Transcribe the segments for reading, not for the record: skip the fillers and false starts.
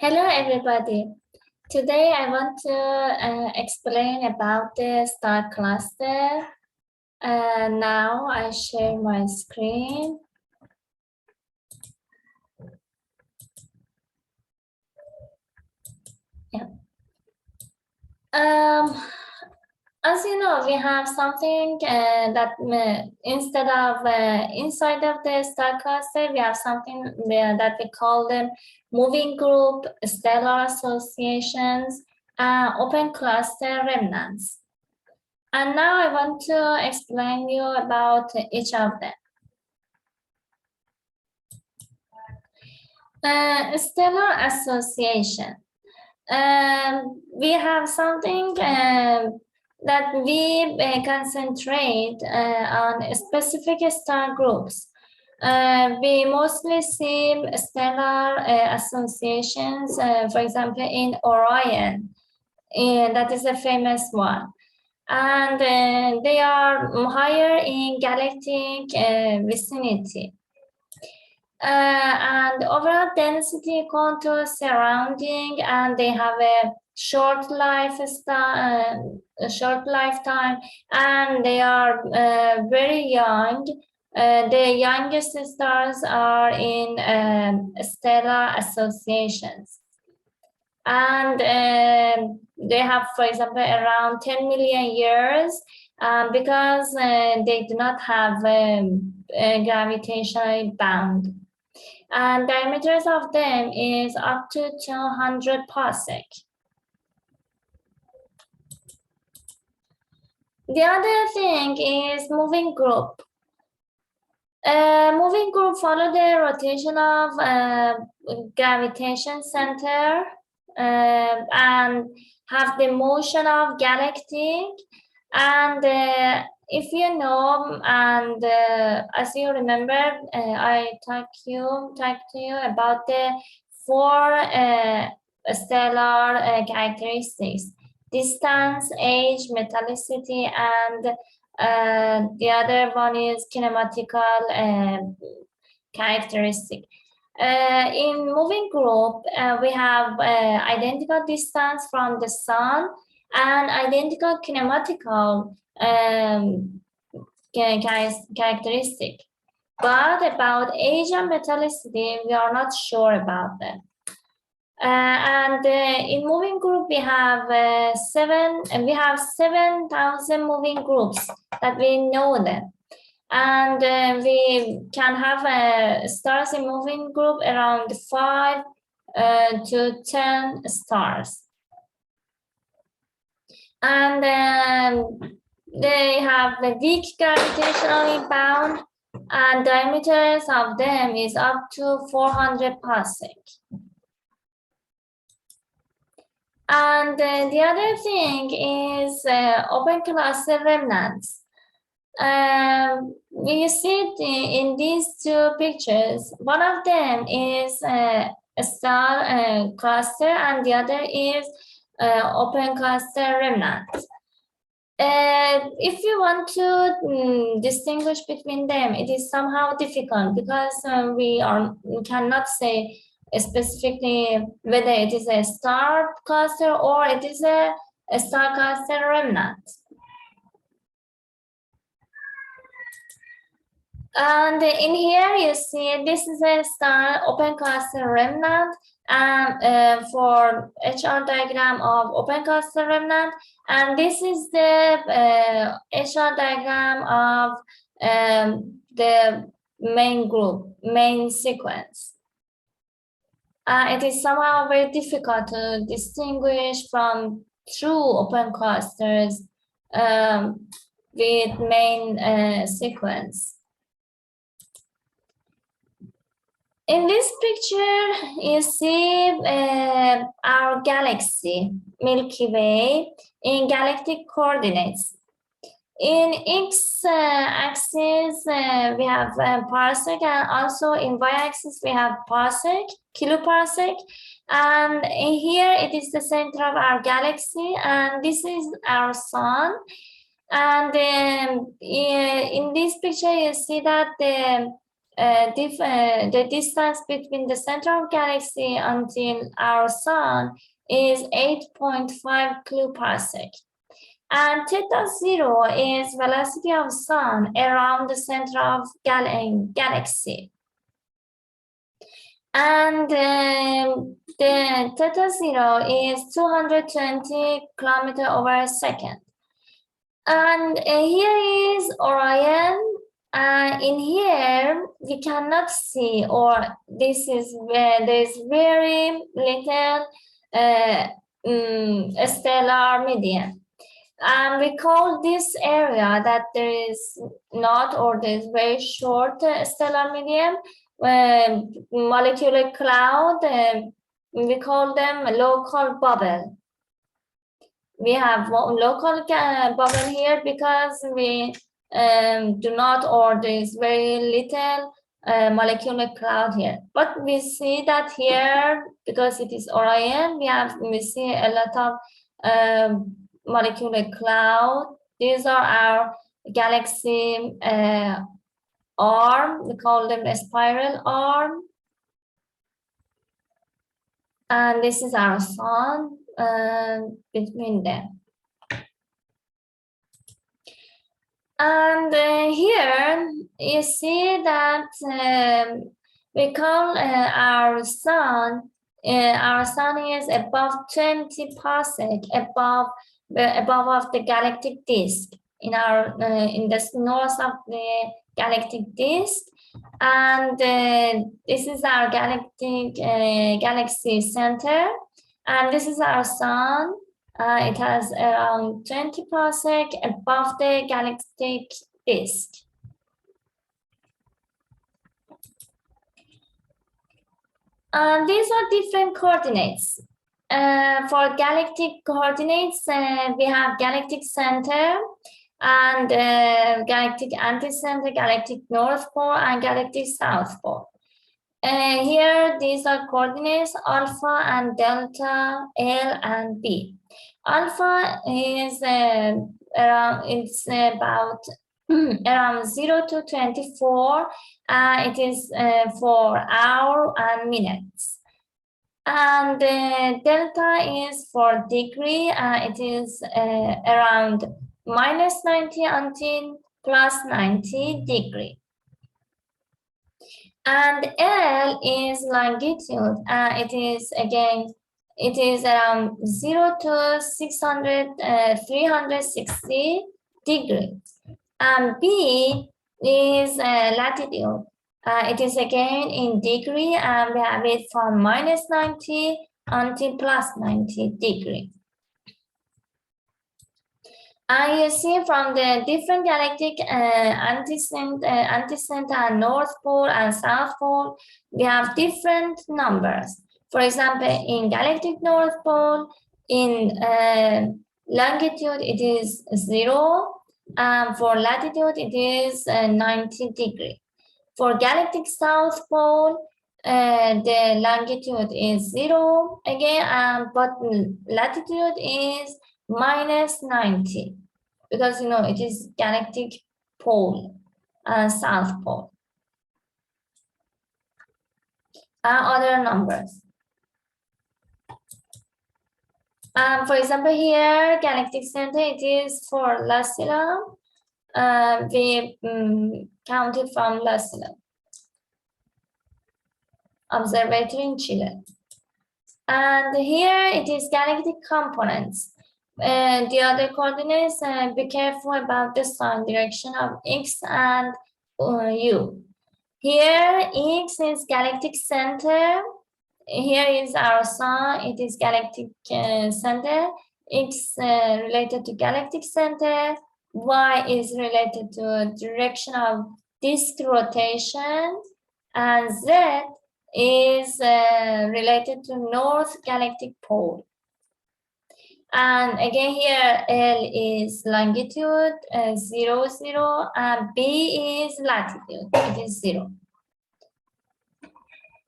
Hello, everybody. Today I want to explain about the star cluster. Now I share my screen. Yeah. As you know, we have something that instead of inside of the star cluster, we have something that we call them moving group, stellar associations, open cluster remnants. And now I want to explain you about each of them. Stellar association. We have something that we concentrate on specific star groups. We mostly see stellar associations, for example, in Orion. That is a famous one. And they are higher in galactic vicinity. And overall density contour surrounding, and they have a short lifetime, and they are very young. The youngest stars are in stellar associations. And they have, for example, around 10 million years because they do not have gravitational bound. And diameters of them is up to 200 parsec. The other thing is moving group. Moving group follow the rotation of gravitation center and have the motion of galactic. And if you know, and as you remember, I talked to you about the four stellar characteristics: distance, age, metallicity, and the other one is kinematical characteristic. In moving group, we have identical distance from the sun and identical kinematical characteristic. But about age and metallicity, we are not sure about them. And in moving group, we have 7,000 moving groups that we know them. And we can have stars in moving group around 5 to 10 stars. And they have the weak gravitationally bound, and diameters of them is up to 400 parsec. And the other thing is open cluster remnants. We see it in these two pictures. One of them is a star cluster, and the other is open cluster remnants. If you want to distinguish between them, it is somehow difficult because we cannot say specifically whether it is a star cluster or it is a star cluster remnant. And in here you see this is a star open cluster remnant, and for HR diagram of open cluster remnant, and this is the HR diagram of the main sequence. It is somehow very difficult to distinguish from true open clusters with main sequence. In this picture, you see our galaxy, Milky Way, in galactic coordinates. In x-axis, we have parsec, and also in y-axis, we have parsec, kiloparsec. And here, it is the center of our galaxy, and this is our sun. And in this picture, you see that the the distance between the center of galaxy until our sun is 8.5 kiloparsec. And theta zero is velocity of sun around the center of galaxy. And the theta zero is 220 kilometers over a second. And here is Orion. In here we cannot see, or this is where there's very little stellar medium. And we call this area that there is not, or there's very short stellar medium, molecular cloud. We call them local bubble. We have local bubble here because we do not, or there is very little molecular cloud here. But we see that here, because it is Orion, we see a lot of molecular cloud. These are our galaxy arm. We call them a spiral arm. And this is our sun between them. And here you see that we call our sun is above 20 parsec above of the galactic disk in the north of the galactic disk. And this is our galaxy center, and this is our sun. It has around 20 parsec above the galactic disk. These are different coordinates. For galactic coordinates, we have galactic center and galactic anticenter, galactic north pole, and galactic south pole. Here, these are coordinates alpha and delta, L and B. Alpha is about around 0 to 24. It is for hour and minutes. And delta is for degree. It is around minus 90 until plus 90 degree. And L is longitude. It is around 0 to 360 degrees. And B is latitude. It is again in degree, and we have it from minus 90 until plus 90 degree. And you see from the different galactic anticenter and north pole and south pole, we have different numbers. For example, in galactic north pole, in longitude, it is 0. For latitude, it is 90 degree. For galactic south pole, the longitude is 0 again, but latitude is minus 90, because it is galactic pole, south pole. Other numbers. For example, here, galactic center, it is for Lucilla. We counted from Lucilla Observatory in Chile. And here it is galactic components. The other coordinates, be careful about the sign direction of X and U. Here, X is galactic center. Here is our sun. It is galactic center. X related to galactic center. Y is related to direction of disk rotation. And Z is related to north galactic pole. And again here, L is longitude, 0, 0, and B is latitude, it is 0.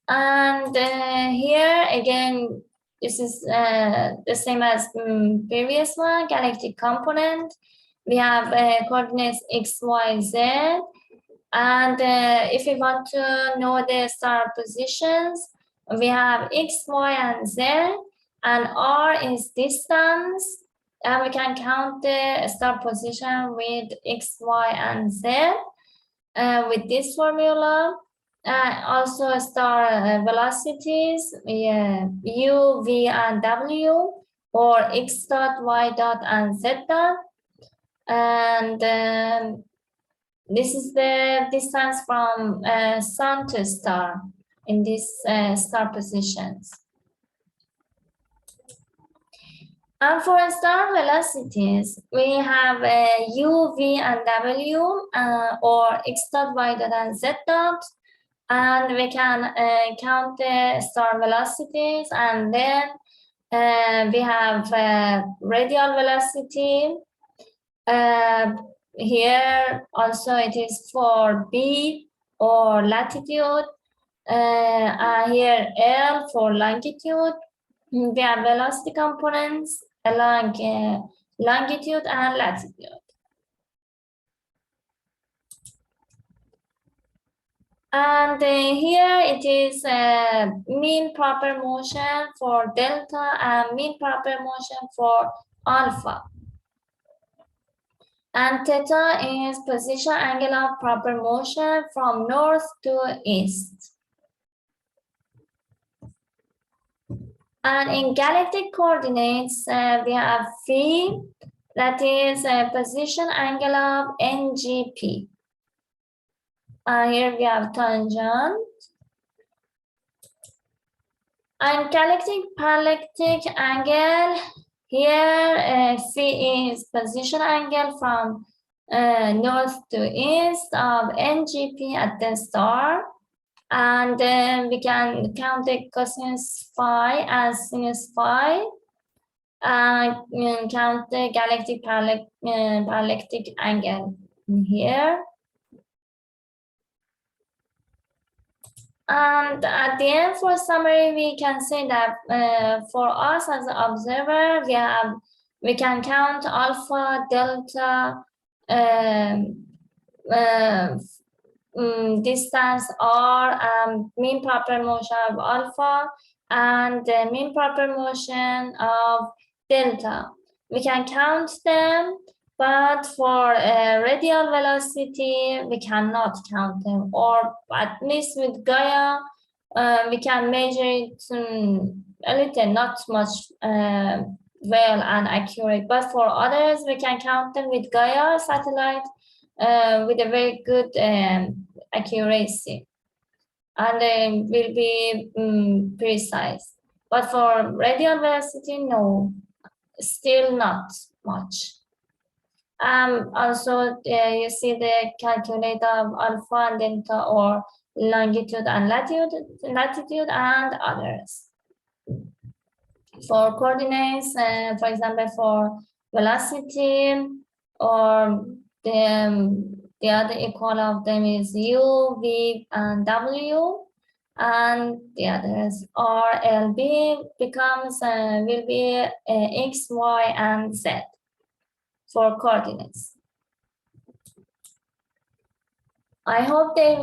And here again, this is the same as previous one, galactic component. We have coordinates X, Y, Z. And if we want to know the star positions, we have X, Y, and Z, and R is distance, and we can count the star position with X, Y, and Z with this formula. Also star velocities, U, V, and W, or X dot, Y dot, and Z dot. And this is the distance from sun to star in these star positions. And for star velocities, we have U, V, and W, or X dot, Y dot, and Z dot. And we can count the star velocities, and then we have radial velocity. Here also it is for B or latitude. Here L for longitude. We have velocity components along longitude and latitude. And here it is mean proper motion for delta and mean proper motion for alpha. And theta is position angle of proper motion from north to east. And in galactic coordinates, we have phi, that is a position angle of NGP. Here we have tangent. And galactic parallactic angle, here phi is position angle from north to east of NGP at the star. And then we can count the cosinus phi as sinus phi, and count the galactic parallactic angle here. And at the end, for summary, we can say that for us as an observer, we can count alpha, delta, distance R, mean proper motion of alpha, and the mean proper motion of delta. We can count them, but for radial velocity, we cannot count them, or at least with Gaia, we can measure it a little, not much well and accurate, but for others, we can count them with Gaia satellite with a very good accuracy, and will be precise. But for radial velocity, no, still not much. Also, you see the calculator of alpha and delta, or longitude and latitude and others. For coordinates, for example, for velocity, or the other equal of them is U, V, and W, and the others R, L, B becomes will be X, Y, and Z for coordinates. I hope they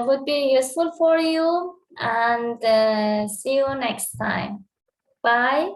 would be useful for you, and see you next time. Bye.